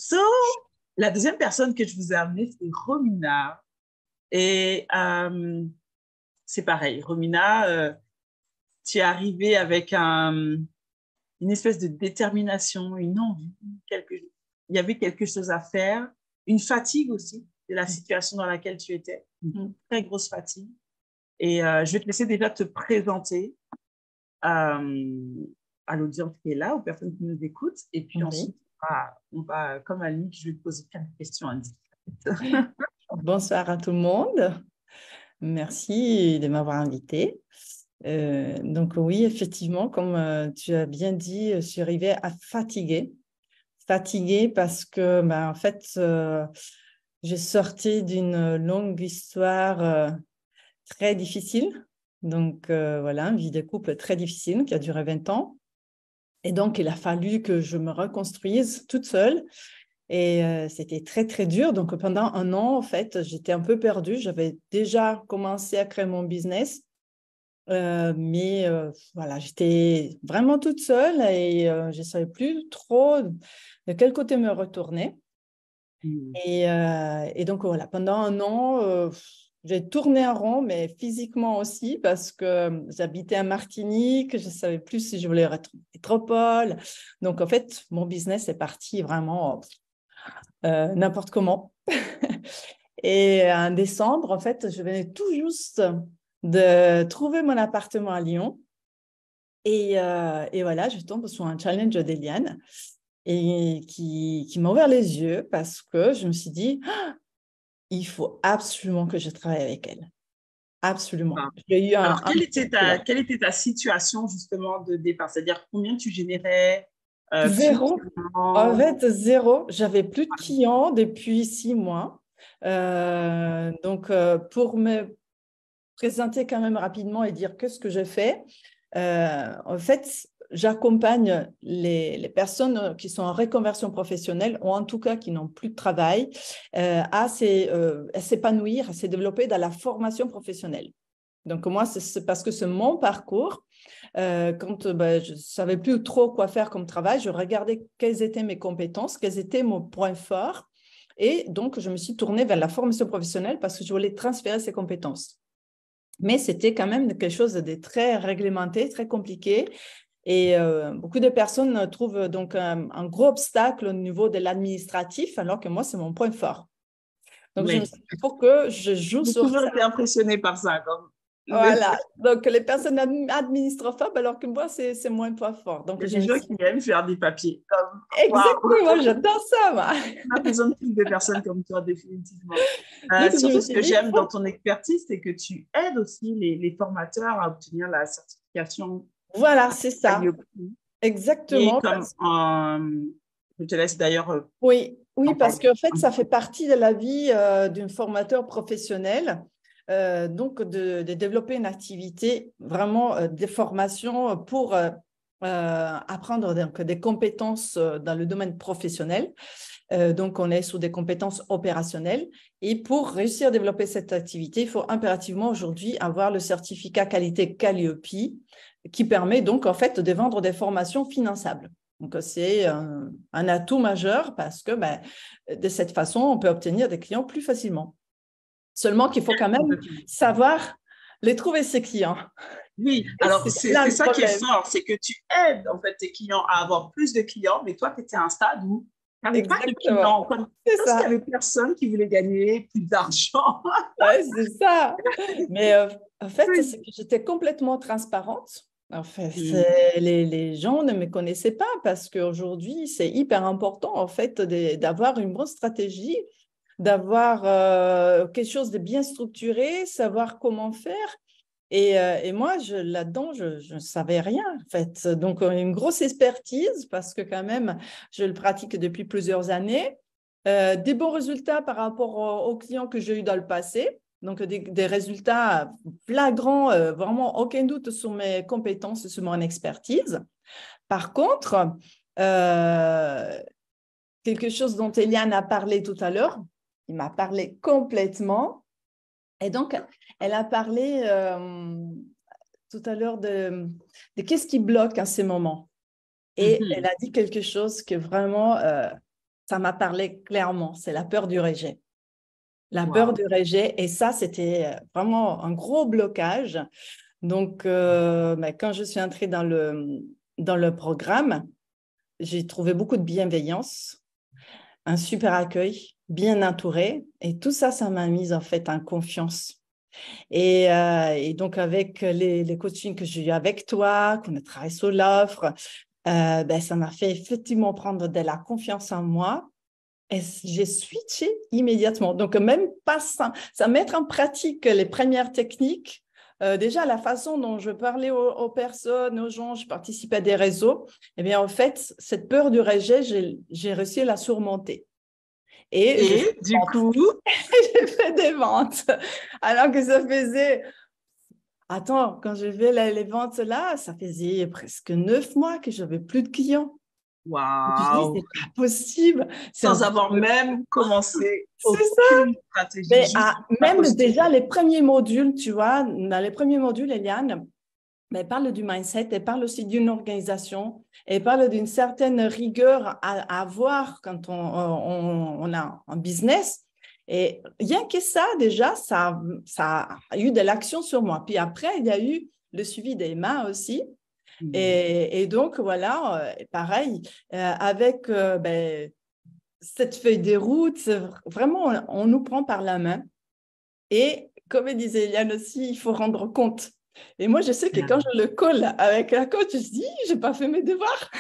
So, la deuxième personne que je vous ai amenée, c'est Romina. Et c'est pareil, Romina, tu es arrivée avec une espèce de détermination, une envie, il y avait quelque chose à faire, une fatigue aussi de la situation dans laquelle tu étais, une très grosse fatigue. Et je vais te laisser déjà te présenter à l'audience qui est là, aux personnes qui nous écoutent. Et puis Oui. ensuite, on va comme Annick, je vais te poser plein de questions, Annick. Bonsoir à tout le monde. Merci de m'avoir invitée. Donc oui, effectivement, comme tu as bien dit, je suis arrivée à fatiguée. Fatiguée parce que, en fait, j'ai sorti d'une longue histoire très difficile. Donc voilà, une vie de couple très difficile qui a duré 20 ans. Et donc, il a fallu que je me reconstruise toute seule. Et c'était très, très dur. Donc, pendant un an, en fait, j'étais un peu perdue. J'avais déjà commencé à créer mon business. Mais voilà, j'étais vraiment toute seule et je ne savais plus trop de quel côté me retourner. Et donc, voilà, pendant un an, j'ai tourné en rond, mais physiquement aussi, parce que j'habitais à Martinique, je ne savais plus si je voulais retourner en métropole. Donc, en fait, mon business est parti vraiment n'importe comment. Et en décembre, en fait, je venais tout juste de trouver mon appartement à Lyon. Et voilà, je tombe sur un challenge d'Eliane et qui m'a ouvert les yeux parce que je me suis dit, ah, il faut absolument que je travaille avec elle. Absolument. Ah. J'ai eu Alors, un quelle était ta situation justement de départ? C'est-à-dire combien tu générais zéro. En financièrement? fait, zéro. J'avais plus de clients depuis 6 mois. Donc, pour me présenter quand même rapidement et dire que ce que je fais, en fait, j'accompagne les personnes qui sont en reconversion professionnelle ou en tout cas qui n'ont plus de travail à s'épanouir, à se développer dans la formation professionnelle. Donc, moi, c'est parce que c'est mon parcours. Quand je ne savais plus trop quoi faire comme travail, je regardais quelles étaient mes compétences, quels étaient mon point fort. Et donc, je me suis tournée vers la formation professionnelle parce que je voulais transférer ces compétences. Mais c'était quand même quelque chose de très réglementé, très compliqué. Et beaucoup de personnes trouvent donc un gros obstacle au niveau de l'administratif, alors que moi, c'est mon point fort. Donc, je me Oui. suis dit, il faut que je joue J'ai sur toujours ça. été impressionnée par ça. Voilà. Donc, les personnes administrophobes, alors que moi, c'est mon point fort. Il y Donc, a je des me gens suis qui aiment faire des papiers. Waouh! exactement, j'adore ça, moi. On a besoin de plus de personnes comme toi, définitivement. Donc, je me Surtout, ce suis que dit, il j'aime dans faut... ton expertise, c'est que tu aides aussi les formateurs à obtenir la certification Voilà, c'est ça. IOP. Et Exactement. comme je te laisse d'ailleurs Oui, oui, en parce parler. qu'en fait, ça fait partie de la vie d'un formateur professionnel, donc de développer une activité, vraiment des formations pour apprendre donc, des compétences dans le domaine professionnel. Donc, on est sur des compétences opérationnelles. Et pour réussir à développer cette activité, il faut impérativement aujourd'hui avoir le certificat qualité Calliope qui permet donc en fait de vendre des formations finançables. Donc, c'est un atout majeur parce que de cette façon, on peut obtenir des clients plus facilement. Seulement qu'il faut quand même savoir les trouver, ces clients. Oui, Et alors c'est là c'est le ça qui est problème. fort, c'est que tu aides en fait tes clients à avoir plus de clients, mais toi, tu étais à un stade où tu n'avais pas de Exactement. clients, C'est comme s'il n'y ça. avait personne qui voulait gagner plus d'argent. Ouais, c'est ça. Mais en fait, Oui. c'est que j'étais complètement transparente. En fait, Mm. les gens ne me connaissaient pas parce qu'aujourd'hui, c'est hyper important en fait d'avoir une bonne stratégie, d'avoir quelque chose de bien structuré, savoir comment faire. Et moi, là-dedans, je ne savais rien en fait. Donc, une grosse expertise parce que quand même, je le pratique depuis plusieurs années. Des bons résultats par rapport aux clients que j'ai eu dans le passé. Donc, des résultats flagrants, vraiment aucun doute sur mes compétences et sur mon expertise. Par contre, euh, quelque chose dont Eliane a parlé tout à l'heure, il m'a parlé complètement. Et donc, elle a parlé tout à l'heure de qu'est-ce qui bloque à ces moments. Et elle Mhm. a dit quelque chose que vraiment ça m'a parlé clairement. C'est la peur du rejet. La Wow. peur du rejet. Et ça, c'était vraiment un gros blocage. Donc, quand je suis entrée dans le programme, j'ai trouvé beaucoup de bienveillance, un super accueil, bien entouré. Et tout ça, ça m'a mise en fait en confiance. Et donc, avec les coachings que j'ai eu avec toi, qu'on a travaillé sur l'offre, ça m'a fait effectivement prendre de la confiance en moi. Et j'ai switché immédiatement. Donc, même pas ça mettre en pratique les premières techniques. Déjà, la façon dont je parlais aux personnes, aux gens, je participais à des réseaux, eh bien, en fait, cette peur du rejet, j'ai réussi à la surmonter. Et du coup, j'ai fait des ventes. Alors que ça faisait… Attends, quand j'ai fait les ventes là, ça faisait presque 9 mois que j'avais plus de clients. Je dis, waouh, c'est pas possible. sans avoir même commencé C'est ça. aucune stratégie, Mais juste la même posture. déjà, les premiers modules, tu vois, dans les premiers modules, Eliane, elle parle du mindset, elle parle aussi d'une organisation, elle parle d'une certaine rigueur à avoir quand on a un business. Et rien que ça, déjà, ça a eu de l'action sur moi. Puis après, il y a eu le suivi d'Emma aussi. Et donc, voilà, pareil, avec cette feuille de route, vraiment, on nous prend par la main. Et comme disait Eliane aussi, il faut rendre compte. Et moi, je sais que quand je le colle avec la coach, je dis, j'ai pas fait mes devoirs.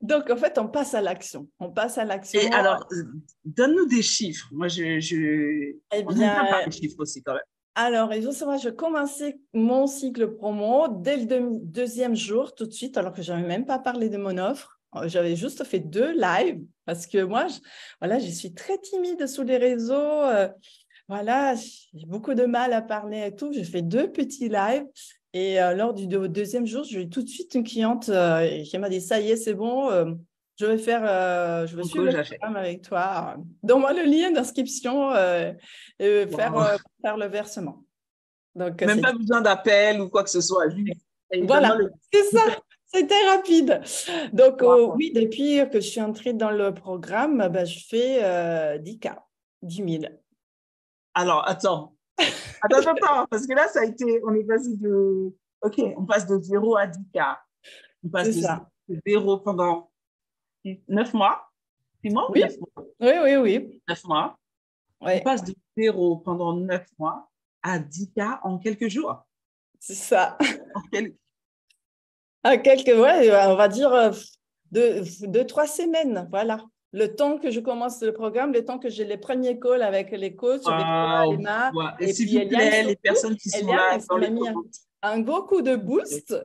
Donc, en fait, on passe à l'action. On passe à l'action. Et alors, donne-nous des chiffres. Moi, Eh on aime bien bien, parler de chiffres aussi quand même. alors, justement, je commençais mon cycle promo dès le deuxième jour, tout de suite, alors que je n'avais même pas parlé de mon offre. J'avais juste fait 2 lives parce que moi, je suis très timide sur les réseaux. Voilà, j'ai beaucoup de mal à parler et tout. J'ai fait 2 petits lives. Et lors du deuxième jour, j'ai eu tout de suite une cliente qui m'a dit, ça y est, c'est bon, je vais suivre Beaucoup, le j'ai fait. programme avec toi. Donne-moi le lien d'inscription et Wow. faire le versement. Donc, Même pas besoin d'appel ou quoi que ce soit. Juste, hey, donne-moi voilà, le… c'est ça. C'était rapide. Donc, Wow. oui, depuis que je suis entrée dans le programme, je fais 10K, 10 000. Alors, attends, parce que là, on est passé OK, on passe de 0 à 10K. On passe C'est de ça. 0 pendant 9 mois. 6 mois ou Oui, 9 mois? oui, oui, oui. 9 mois. On Ouais, passe de 0 pendant 9 mois à 10K en quelques jours. c'est ça. En quel- Ouais, on va dire 3 semaines, voilà. Le temps que je commence le programme, le temps que j'ai les premiers calls avec les coachs, avec toi, Waouh. Emma, Wow. Et et s'il puis vous Eliane plaît, les surtout. personnes qui sont Eliane, là ça dans m'a les mis commentaires. un gros coup de boost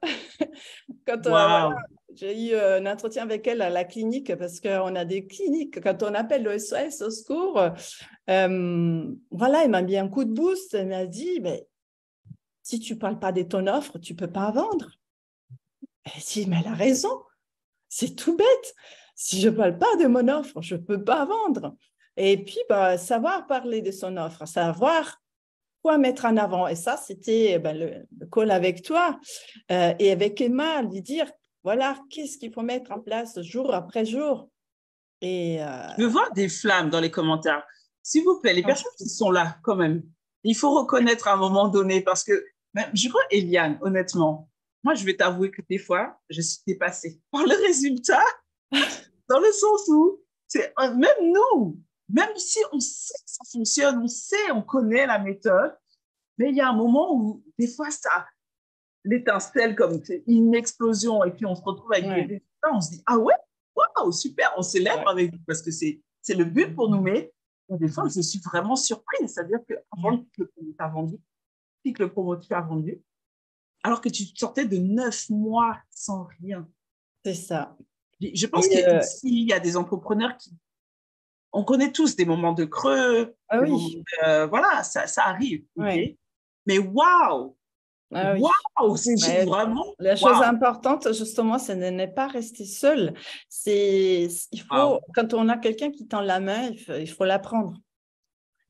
quand voilà, Waouh. j'ai eu un entretien avec elle à la clinique parce qu'on a des cliniques, quand on appelle le SOS au secours, voilà, elle m'a mis un coup de boost, elle m'a dit, si tu ne parles pas de ton offre, tu ne peux pas vendre. Elle dit, mais elle a raison. C'est tout bête. Si je ne parle pas de mon offre, je ne peux pas vendre. Et puis, savoir parler de son offre, savoir quoi mettre en avant. Et ça, c'était le call avec toi et avec Emma, lui dire, voilà, qu'est-ce qu'il faut mettre en place jour après jour. Et Je veux voir des flammes dans les commentaires. S'il vous plaît, les personnes qui sont là, quand même, il faut reconnaître à un moment donné parce que, même, je crois, Eliane, honnêtement, moi, je vais t'avouer que des fois, je suis dépassée par le résultat, dans le sens où, même nous, même si on sait que ça fonctionne, on sait, on connaît la méthode, mais il y a un moment où, des fois, ça, l'étincelle comme c'est une explosion et puis on se retrouve avec des résultats, on se dit, ah ouais, waouh, super, on célèbre avec vous parce que c'est le but pour nous, mais des fois, je suis vraiment surprise, c'est-à-dire qu'avant que le promo t'a vendu, puis que le promo t'a vendu, alors que tu sortais de 9 mois sans rien. c'est ça. Je pense qu'ici, il y a des entrepreneurs qui, on connaît tous des moments de creux, ah des oui, moments voilà, ça arrive, ok? ouais. Mais waouh, Ah oui. c'est vraiment La chose waouh. importante, justement, c'est de ne pas rester seul. Il faut, Wow. quand on a quelqu'un qui tend la main, il faut la prendre.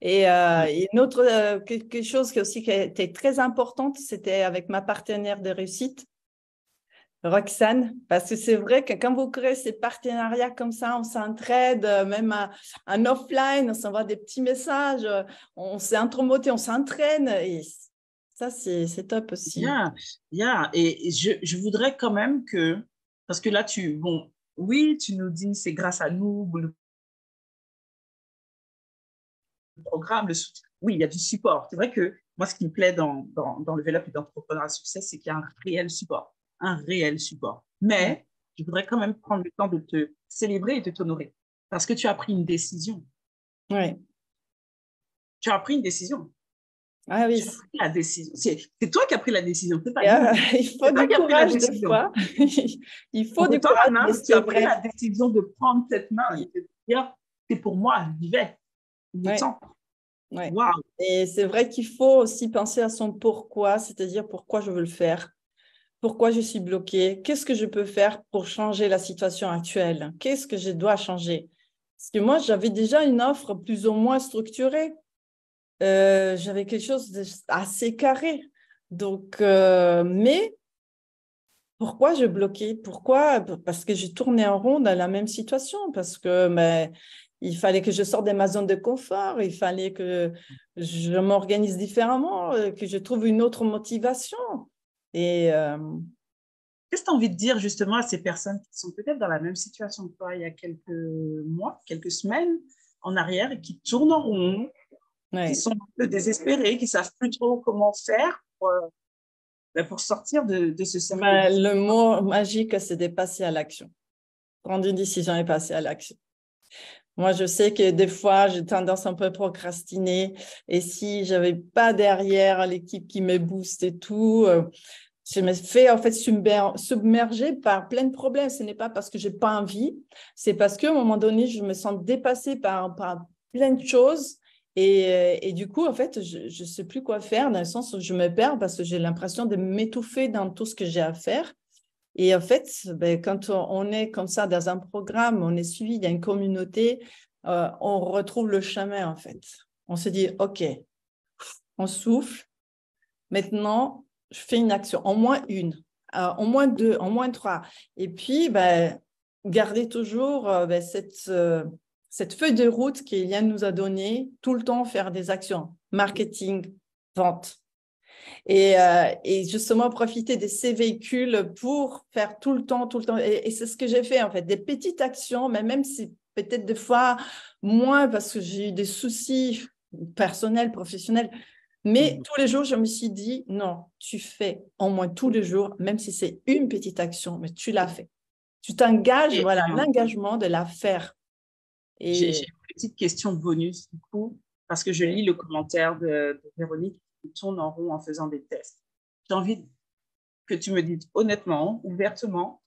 Et une autre quelque chose qui aussi qui était très importante, c'était avec ma partenaire de réussite. Roxane, parce que c'est vrai que quand vous créez ces partenariats comme ça, on s'entraide, même en offline, on s'envoie des petits messages, on s'est intromoté, on s'entraîne. Et ça, c'est top aussi. Yeah, yeah. Et je voudrais quand même que, parce que là, bon, oui, tu nous dis c'est grâce à nous, le programme, le soutien. Oui, il y a du support. C'est vrai que moi, ce qui me plaît dans le Level Up et d'entrepreneuriat à succès, c'est qu'il y a un réel support. Un réel support. Ouais. Mais je voudrais quand même prendre le temps de te célébrer et de t'honorer. Parce que tu as pris une décision. Ouais. Tu as pris une décision. Ah oui. Tu as pris la décision. C'est toi qui as pris la décision, c'est pas Et, nous. il faut C'est toi du qui as pris la courage des décision. fois. Il faut On du courage, t'étonne, mais hein? Tu c'est as pris vrai. la décision de prendre cette main et Oui. de dire, c'est pour moi, j'y vais. Il est Ouais. temps. Ouais. Waouh! Et c'est vrai qu'il faut aussi penser à son pourquoi, c'est-à-dire pourquoi je veux le faire, pourquoi je suis bloquée, qu'est-ce que je peux faire pour changer la situation actuelle, qu'est-ce que je dois changer. Parce que moi, j'avais déjà une offre plus ou moins structurée. J'avais quelque chose d'assez carré. Donc, mais pourquoi je bloquais? Pourquoi? Parce que j'ai tourné en rond dans la même situation, parce que il fallait que je sorte de ma zone de confort, il fallait que je m'organise différemment, que je trouve une autre motivation. Et Qu'est-ce que tu as envie de dire justement à ces personnes qui sont peut-être dans la même situation que toi il y a quelques mois, quelques semaines en arrière et qui tournent en rond, qui ouais. sont un peu désespérés, qui ne savent plus trop comment faire pour sortir de ce cercle vicieux? Le mot magique, c'est de passer à l'action. Prendre une décision et passer à l'action. Moi, je sais que des fois, j'ai tendance un peu à procrastiner. Et si je n'avais pas derrière l'équipe qui me booste et tout, je me fais en fait submerger par plein de problèmes. Ce n'est pas parce que je n'ai pas envie, c'est parce qu'à un moment donné, je me sens dépassée par plein de choses. Et du coup, en fait, je ne sais plus quoi faire dans le sens où je me perds parce que j'ai l'impression de m'étouffer dans tout ce que j'ai à faire. Et en fait, quand on est comme ça dans un programme, on est suivi, il y a une communauté, on retrouve le chemin en fait. On se dit, OK, on souffle. Maintenant, je fais une action, en moins une, en moins deux, en moins trois. Et puis, garder toujours cette feuille de route qu'Eliane nous a donnée, tout le temps faire des actions, marketing, vente. Et justement, profiter de ces véhicules pour faire tout le temps. Et c'est ce que j'ai fait, en fait, des petites actions, mais même si peut-être des fois moins parce que j'ai eu des soucis personnels, professionnels. Mais tous les jours, je me suis dit, non, tu fais au moins tous les jours, même si c'est une petite action, mais tu l'as fait. Tu t'engages, Et voilà, l'engagement de la faire. j'ai Et une petite question bonus du coup, parce que je lis le commentaire de Véronique qui tourne en rond en faisant des tests. J'ai envie que tu me dises honnêtement, ouvertement,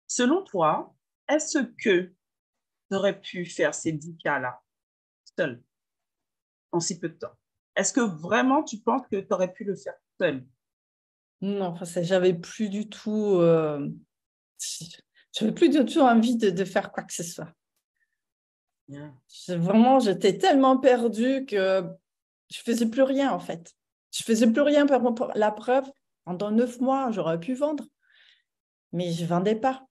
selon toi, est-ce que tu aurais pu faire ces 10 cas-là seul en si peu de temps? Est-ce que vraiment tu penses que tu aurais pu le faire seul? non, j'avais plus du tout, j'avais plus du tout envie de faire quoi que ce soit. Yeah. Vraiment, j'étais tellement perdue que je faisais plus rien en fait. Je faisais plus rien. Pour la preuve, pendant 9 mois, j'aurais pu vendre, mais je vendais pas.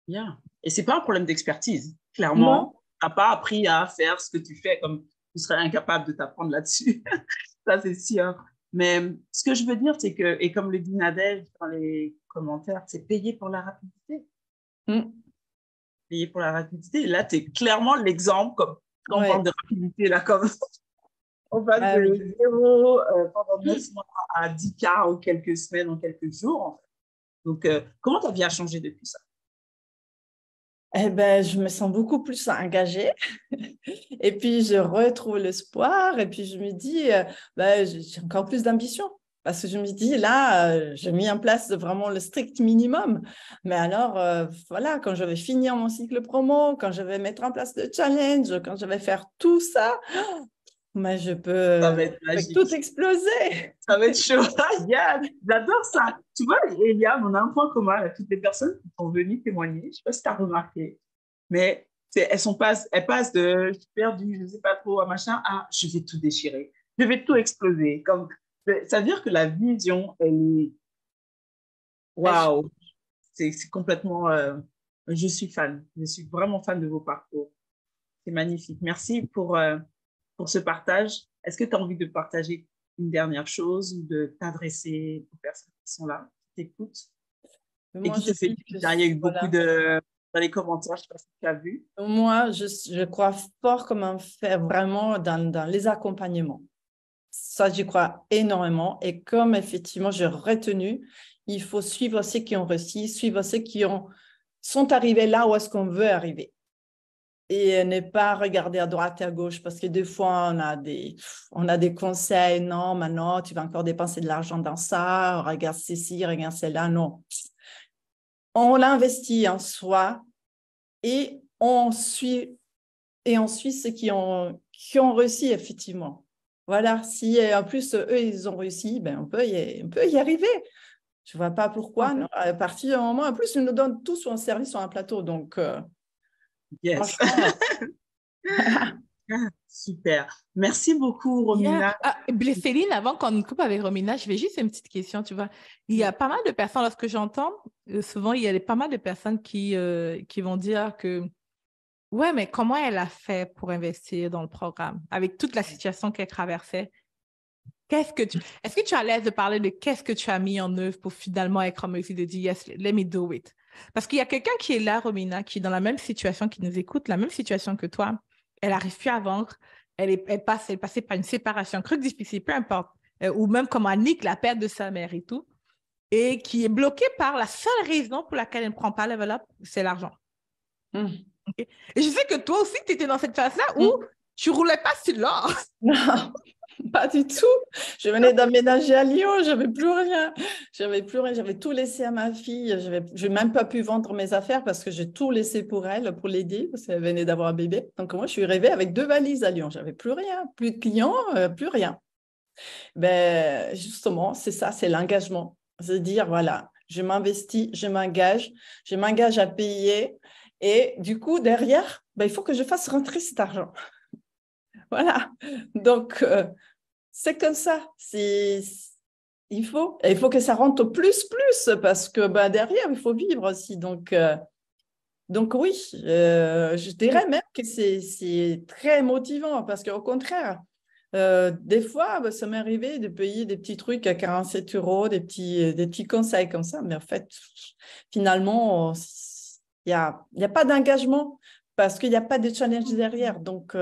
Yeah. Et c'est pas un problème d'expertise. Non, Clairement, tu n'as pas appris à faire ce que tu fais comme tu serais incapable de t'apprendre là-dessus. Ça, c'est sûr. Mais ce que je veux dire, c'est que, et comme le dit Nadège dans les commentaires, c'est payer pour la rapidité. mm. Payer pour la rapidité. Et là, tu es clairement l'exemple, comme quand on parle Ouais. de rapidité, là, comme on passe Ah oui. de 0 pendant 9 mois à 10 cas en quelques semaines, en quelques jours. En fait. Donc, comment ta vie a changé depuis ça? Eh ben, je me sens beaucoup plus engagée. Et puis, je retrouve l'espoir. Et puis, je me dis, j'ai encore plus d'ambition. Parce que je me dis, là, j'ai mis en place vraiment le strict minimum. Mais alors, voilà, quand je vais finir mon cycle promo, quand je vais mettre en place le challenge, quand je vais faire tout ça, mais je Ça peux va être tout magique. exploser. Ça va être chaud. Yes, j'adore ça. Tu vois, Eliane, on a un point commun à toutes les personnes qui sont venues témoigner. Je ne sais pas si tu as remarqué, mais elles passent de je suis perdue, je ne sais pas trop, à machin, à je vais tout déchirer. Je vais tout exploser. Ça veut dire que la vision, Waouh, c'est complètement... je suis fan. Je suis vraiment fan de vos parcours. C'est magnifique. Merci pour ce partage. Est-ce que tu as envie de partager une dernière chose ou de t'adresser aux personnes qui sont là, qui t'écoutent et Moi, qui je te dis félicitent? Il y a eu beaucoup voilà. de... Dans les commentaires, je ne sais pas si tu as vu. Moi, je crois fort comme un fer vraiment dans les accompagnements. Ça, j'y crois énormément. Et comme effectivement, j'ai retenu, il faut suivre ceux qui ont réussi, suivre ceux qui sont arrivés là où est-ce qu'on veut arriver. Et ne pas regarder à droite et à gauche parce que des fois, on a des conseils. Non, maintenant, tu vas encore dépenser de l'argent dans ça. Regarde ceci, regarde celle-là. Non. On l'investit en soi et on suit ceux qui ont réussi, effectivement. Voilà, si en plus, eux, ils ont réussi, ben, on peut y arriver. Je ne vois pas pourquoi, non. À partir du moment, en plus, ils nous donnent tout sur un service, sur un plateau. Donc, Yes. franchement, Super. Merci beaucoup, Yeah. Romina. Céline, avant qu'on nous coupe avec Romina, je vais juste une petite question, tu vois. Il y a pas mal de personnes, lorsque j'entends, souvent, il y a pas mal de personnes qui vont dire que, ouais, mais comment elle a fait pour investir dans le programme avec toute la situation qu'elle traversait? Est-ce que tu es à l'aise de parler de qu'est-ce que tu as mis en œuvre pour finalement être en mesure de dire, yes, let me do it? Parce qu'il y a quelqu'un qui est là, Romina, qui est dans la même situation, qui nous écoute, la même situation que toi. Elle n'arrive plus à vendre. Elle est passée par une séparation, un truc difficile, peu importe. Ou même comme Annick, la perte de sa mère et tout. Et qui est bloquée par la seule raison pour laquelle elle ne prend pas Level Up, c'est l'argent. Okay? Et je sais que toi aussi, tu étais dans cette phase-là où tu ne roulais pas sur l'or. non, pas du tout. Je venais d'aménager à Lyon, j'avais plus rien. J'avais tout laissé à ma fille. Je n'ai même pas pu vendre mes affaires parce que j'ai tout laissé pour elle, pour l'aider, parce qu'elle venait d'avoir un bébé. Donc moi, je suis arrivée avec 2 valises à Lyon. J'avais plus rien, plus de clients, plus rien. Ben, justement, c'est ça, c'est l'engagement. C'est dire, voilà, je m'investis, je m'engage à payer. Et du coup, derrière, ben, il faut que je fasse rentrer cet argent. Voilà. Donc, c'est comme ça. Il faut que ça rentre au plus parce que ben, derrière, il faut vivre aussi. Donc oui, je dirais même que c'est très motivant parce qu'au contraire, des fois, ben, ça m'est arrivé de payer des petits trucs à 47 €, des petits conseils comme ça. Mais en fait, finalement, il y a pas d'engagement parce qu'il n'y a pas de challenge derrière. Donc,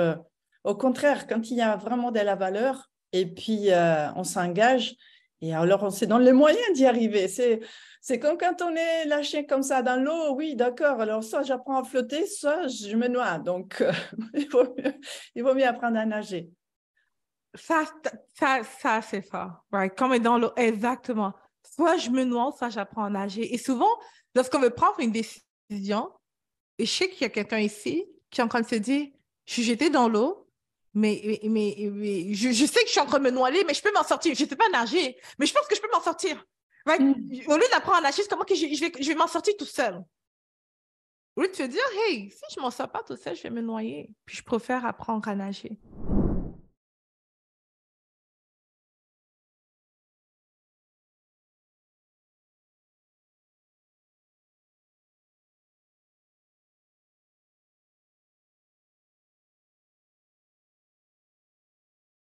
au contraire, quand il y a vraiment de la valeur et puis on s'engage, et alors on se donne les moyens d'y arriver. C'est comme quand on est lâché comme ça dans l'eau. Oui, d'accord. Alors, soit j'apprends à flotter, soit je me noie. Donc, il vaut mieux apprendre à nager. Ça c'est fort. Right? Comme dans l'eau, exactement. Soit je me noie, soit j'apprends à nager. Et souvent, lorsqu'on veut prendre une décision, et je sais qu'il y a quelqu'un ici qui est en train de se dire, je suis jeté dans l'eau, mais je sais que je suis en train de me noyer, mais je peux m'en sortir. Je ne sais pas nager, mais je pense que je peux m'en sortir. Right? Au lieu d'apprendre à nager, c'est comment que je vais m'en sortir tout seul. Au lieu de te dire, hey, si je ne m'en sors pas tout seul, je vais me noyer. Puis je préfère apprendre à nager.